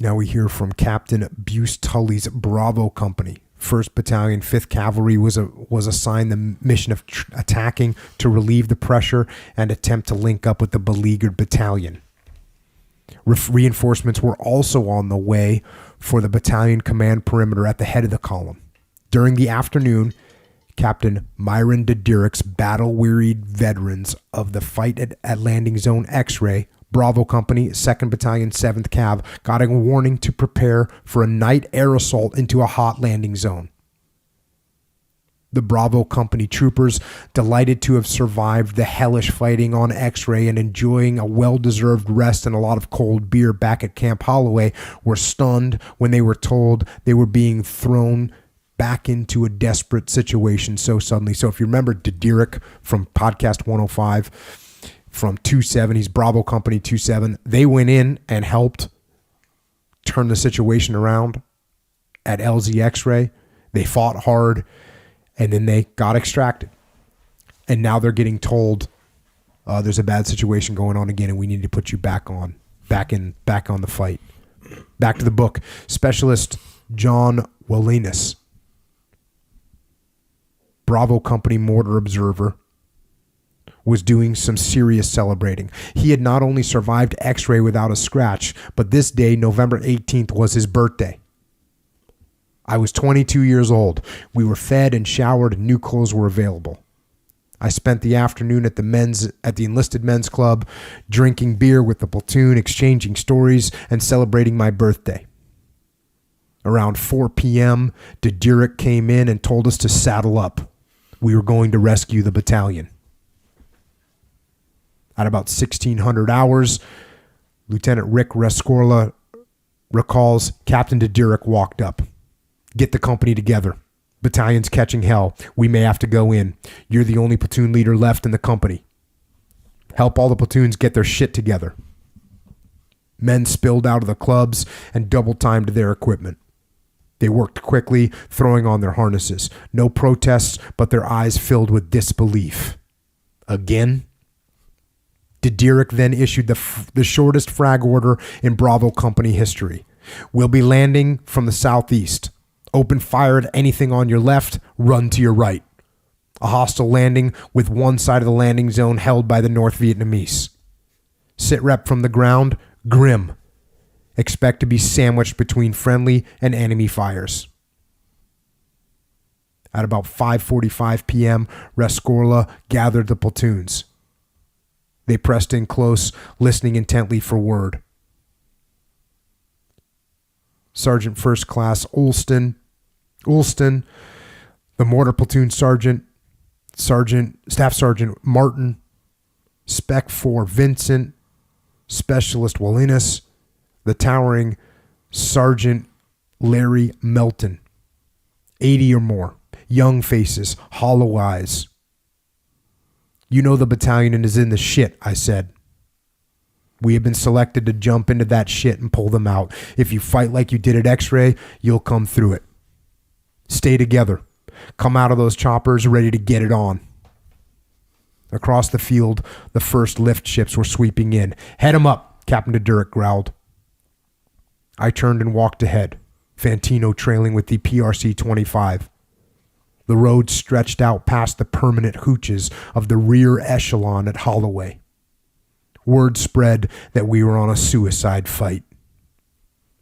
Now we hear from Captain Buse Tully's Bravo Company. 1st Battalion, 5th Cavalry was assigned the mission of attacking to relieve the pressure and attempt to link up with the beleaguered battalion. Reinforcements were also on the way for the battalion command perimeter at the head of the column. During the afternoon, Captain Myron Dederick's battle-wearied veterans of the fight at Landing Zone X-Ray, Bravo Company, 2nd Battalion, 7th Cav, got a warning to prepare for a night air assault into a hot landing zone. The Bravo Company troopers, delighted to have survived the hellish fighting on X-Ray and enjoying a well-deserved rest and a lot of cold beer back at Camp Holloway, were stunned when they were told they were being thrown back into a desperate situation so suddenly. So if you remember Dederick from Podcast 105, from 2-7, he's Bravo Company 2-7. They went in and helped turn the situation around at LZ X-Ray. They fought hard, and then they got extracted. And now they're getting told there's a bad situation going on again, and we need to put you back on the fight. Back to the book. Specialist John Wallinas, Bravo Company mortar observer, was doing some serious celebrating. He had not only survived X-Ray without a scratch, but this day, November 18th, was his birthday. I was 22 years old. We were fed and showered and new clothes were available. I spent the afternoon at the enlisted men's club, drinking beer with the platoon, exchanging stories, and celebrating my birthday. Around 4 p.m., Dederick came in and told us to saddle up. We were going to rescue the battalion. At about 1600 hours, Lieutenant Rick Rescorla recalls Captain Dederick walked up. Get the company together. Battalion's catching hell. We may have to go in. You're the only platoon leader left in the company. Help all the platoons get their shit together. Men spilled out of the clubs and double-timed their equipment. They worked quickly, throwing on their harnesses. No protests, but their eyes filled with disbelief. Again? Dederick then issued the shortest frag order in Bravo Company history. We'll be landing from the southeast. Open fire at anything on your left, run to your right. A hostile landing with one side of the landing zone held by the North Vietnamese. Sit rep from the ground, grim. Expect to be sandwiched between friendly and enemy fires. At about 5:45 p.m., Rescorla gathered the platoons. They pressed in close, listening intently for word. Sergeant First Class Ulston, the mortar platoon sergeant, Staff Sergeant Martin, Spec 4 Vincent, Specialist Wallinas, the towering Sergeant Larry Melton. 80 or more, young faces, hollow eyes. You know the battalion is in the shit, I said. We have been selected to jump into that shit and pull them out. If you fight like you did at X-Ray, you'll come through it. Stay together. Come out of those choppers ready to get it on. Across the field, the first lift ships were sweeping in. Head 'em up, Captain Dederick growled. I turned and walked ahead, Fantino trailing with the PRC-25. The road stretched out past the permanent hooches of the rear echelon at Holloway. Word spread that we were on a suicide fight.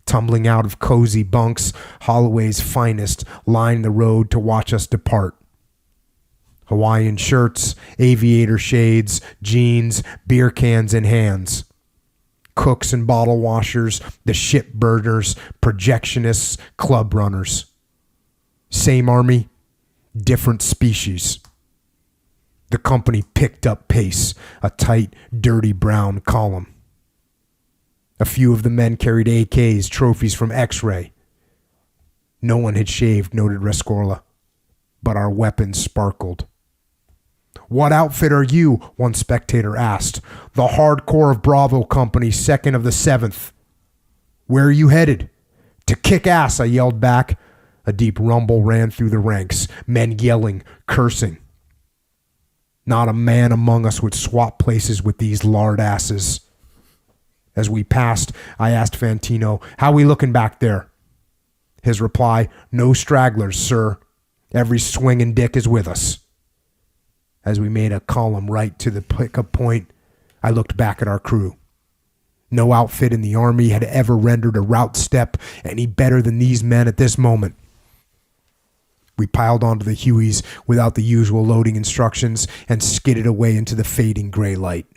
Tumbling out of cozy bunks, Holloway's finest lined the road to watch us depart. Hawaiian shirts, aviator shades, jeans, beer cans in hands. Cooks and bottle washers, the ship burners, projectionists, club runners. Same army, different species. The company picked up pace, a tight, dirty brown column. A few of the men carried AKs, trophies from X-Ray. No one had shaved, noted Rescorla, but our weapons sparkled. What outfit are you? One spectator asked. The hardcore of Bravo Company, 2nd of the 7th. Where are you headed? To kick ass, I yelled back. A deep rumble ran through the ranks, men yelling, cursing. Not a man among us would swap places with these lard asses. As we passed, I asked Fantino, "How we looking back there?" His reply, "No stragglers, sir. Every swinging dick is with us." As we made a column right to the pickup point, I looked back at our crew. No outfit in the Army had ever rendered a route step any better than these men at this moment. We piled onto the Hueys without the usual loading instructions and skidded away into the fading gray light.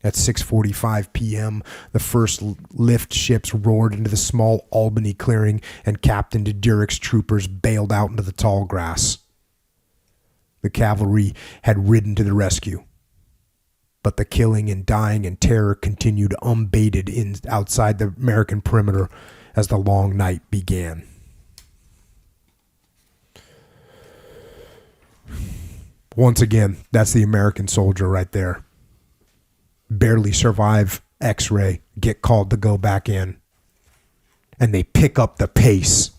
At 6:45 p.m., the first lift ships roared into the small Albany clearing, and Captain Deduric's troopers bailed out into the tall grass. The cavalry had ridden to the rescue, but the killing and dying and terror continued unabated outside the American perimeter as the long night began. Once again, that's the American soldier right there. Barely survive X-ray, get called to go back in. And they pick up the pace.